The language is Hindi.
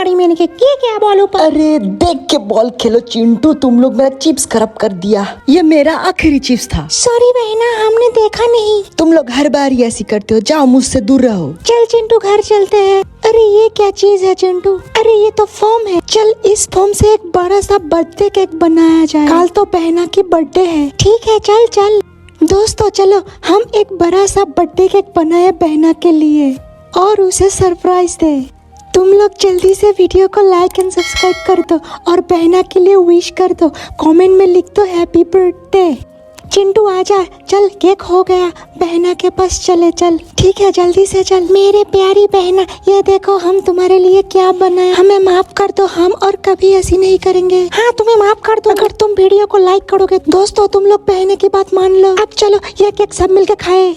गाड़ी में के क्या बॉल ऊपर। अरे देख के बॉल खेलो चिंटू, तुम लोग मेरा चिप्स खराब कर दिया। ये मेरा आखिरी चिप्स था। सॉरी बहना, हमने देखा नहीं। तुम लोग हर बार ही ऐसी करते हो, जाओ मुझसे दूर रहो। चल चिंटू घर चलते हैं। अरे ये क्या चीज है चिंटू? अरे ये तो फोम है। चल इस फोम से एक बड़ा सा बर्थडे केक बनाया जाए। कल तो बहना की बर्थडे है। ठीक है चल चल। दोस्तों चलो हम एक बड़ा सा बर्थडे केक बनाए बहना के लिए और उसे सरप्राइज दे। तुम लोग जल्दी से वीडियो को लाइक एंड सब्सक्राइब कर दो और बहना के लिए विश कर दो। कमेंट में लिख दो हैप्पी बर्थडे। चिंटू आजा, चल केक हो गया, बहना के पास चले चल। ठीक है जल्दी से चल। मेरे प्यारी बहना, ये देखो हम तुम्हारे लिए क्या बनाए। हमें माफ कर दो, हम और कभी ऐसी नहीं करेंगे। हाँ तुम्हें माफ कर दो अगर तुम वीडियो को लाइक करोगे। दोस्तों तुम लोग बहने की बात मान लो। अब चलो ये केक सब मिलके खाए।